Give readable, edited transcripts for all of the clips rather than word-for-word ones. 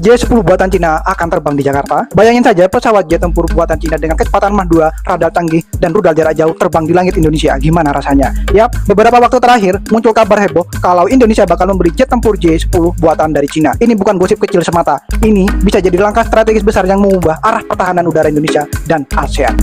J-10 buatan Cina akan terbang di Jakarta. Bayangin saja pesawat jet tempur buatan Cina dengan kecepatan Mach 2, radar canggih, dan rudal jarak jauh terbang di langit Indonesia. Gimana rasanya? Yap, beberapa waktu terakhir muncul kabar heboh kalau Indonesia bakal membeli jet tempur J-10 buatan dari Cina. Ini bukan gosip kecil semata. Ini bisa jadi langkah strategis besar yang mengubah arah pertahanan udara Indonesia dan ASEAN.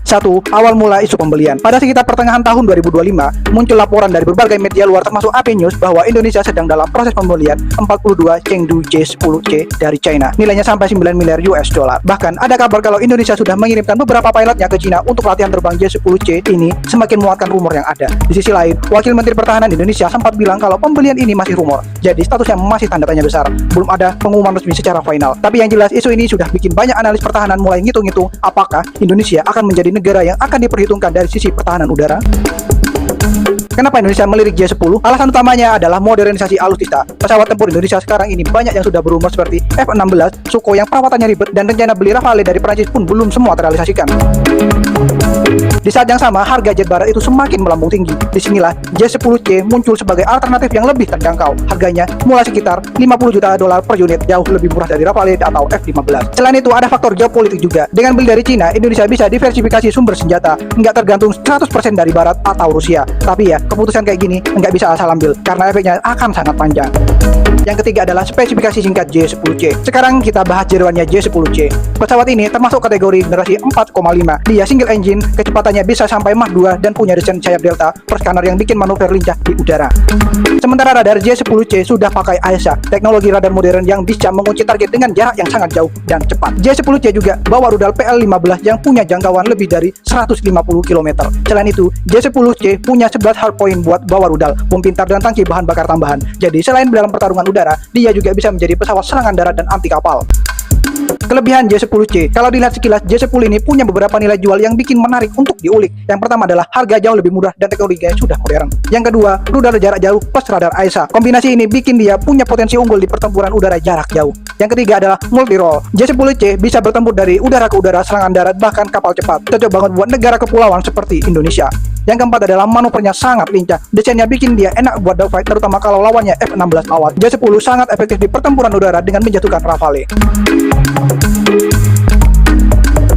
1. Awal mula isu pembelian. Pada sekitar pertengahan tahun 2025, muncul laporan dari berbagai media luar termasuk AP News bahwa Indonesia sedang dalam proses pembelian 42 Chengdu J-10C dari China. Nilainya sampai 9 miliar US dollar. Bahkan ada kabar kalau Indonesia sudah mengirimkan beberapa pilotnya ke China untuk latihan terbang J-10C. Ini semakin menguatkan rumor yang ada. Di sisi lain, Wakil Menteri Pertahanan Indonesia sempat bilang kalau pembelian ini masih rumor. Jadi statusnya masih tanda tanya besar. Belum ada pengumuman resmi secara final. Tapi yang jelas isu ini sudah bikin banyak analis pertahanan mulai ngitung-ngitung apakah Indonesia akan menjadi negara yang akan diperhitungkan dari sisi pertahanan udara. Kenapa Indonesia melirik J-10? Alasan utamanya adalah modernisasi alutsista. Pesawat tempur Indonesia sekarang ini banyak yang sudah berumur seperti F-16, Sukhoi yang perawatannya ribet, dan rencana beli Rafale dari Prancis pun belum semua terrealisasikan. Di saat yang sama, harga jet barat itu semakin melambung tinggi. Disinilah J-10C muncul sebagai alternatif yang lebih terjangkau. Harganya mulai sekitar 50 juta dolar per unit, jauh lebih murah dari Rafale atau F-15. Selain itu, ada faktor geopolitik juga. Dengan beli dari Cina, Indonesia bisa diversifikasi sumber senjata, nggak tergantung 100% dari Barat atau Rusia. Tapi ya, keputusan kayak gini nggak bisa asal ambil, karena efeknya akan sangat panjang. Yang ketiga adalah spesifikasi singkat J-10C. Sekarang kita bahas jeroannya J-10C. Pesawat ini termasuk kategori generasi 4,5. Dia single engine, kecepatannya bisa sampai Mach 2 dan punya desain sayap delta per scanner yang bikin manuver lincah di udara. Sementara radar J-10C sudah pakai AESA, teknologi radar modern yang bisa mengunci target dengan jarak yang sangat jauh dan cepat. J-10C juga bawa rudal PL-15 yang punya jangkauan lebih dari 150 km. Selain itu, J-10C punya 11 hardpoint buat bawa rudal, bom pintar dan tangki bahan bakar tambahan. Jadi selain dalam pertarungan udara, dia juga bisa menjadi pesawat serangan darat dan anti kapal. Kelebihan J-10C, kalau dilihat sekilas, J-10 ini punya beberapa nilai jual yang bikin menarik untuk diulik. Yang pertama adalah harga jauh lebih murah dan teknologinya sudah modern. Yang kedua, rudal jarak jauh plus radar AESA. Kombinasi ini bikin dia punya potensi unggul di pertempuran udara jarak jauh. Yang ketiga adalah multi-role. J-10C bisa bertempur dari udara ke udara, serangan darat, bahkan kapal cepat. Cocok banget buat negara kepulauan seperti Indonesia. Yang keempat adalah manuvernya sangat lincah. Desainnya bikin dia enak buat dogfight, terutama kalau lawannya F-16 lawan. J-10 sangat efektif di pertempuran udara dengan menjatuhkan Rafale.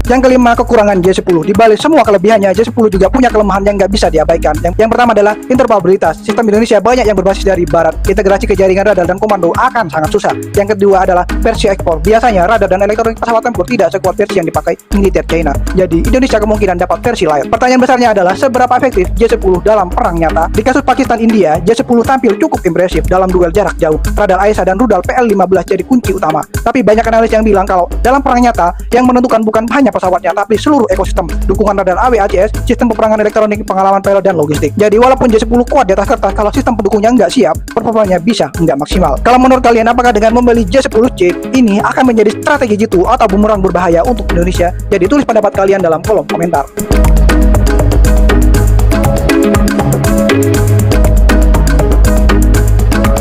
Yang kelima, kekurangan J-10. Di balik semua kelebihannya, J-10 juga punya kelemahan yang nggak bisa diabaikan. Yang pertama adalah interoperabilitas. Sistem Indonesia banyak yang berbasis dari barat. Integrasi ke jaringan radar dan komando akan sangat susah. Yang kedua adalah versi ekspor. Biasanya radar dan elektronik pesawat tempur tidak sekuat versi yang dipakai militer China. Jadi Indonesia kemungkinan dapat versi light. Pertanyaan besarnya adalah seberapa efektif J-10 dalam perang nyata. Di kasus Pakistan-India, J-10 tampil cukup impresif dalam duel jarak jauh. Radar AESA dan rudal PL-15 jadi kunci utama. Tapi banyak analis yang bilang kalau dalam perang nyata yang menentukan bukan hanya pesawatnya, tapi seluruh ekosistem, dukungan radar AWACS, sistem peperangan elektronik, pengalaman pilot, dan logistik. Jadi walaupun J-10 kuat di atas kertas, kalau sistem pendukungnya nggak siap, performanya bisa nggak maksimal. Kalau menurut kalian, apakah dengan membeli J-10C ini akan menjadi strategi jitu atau bumerang berbahaya untuk Indonesia? Jadi tulis pendapat kalian dalam kolom komentar.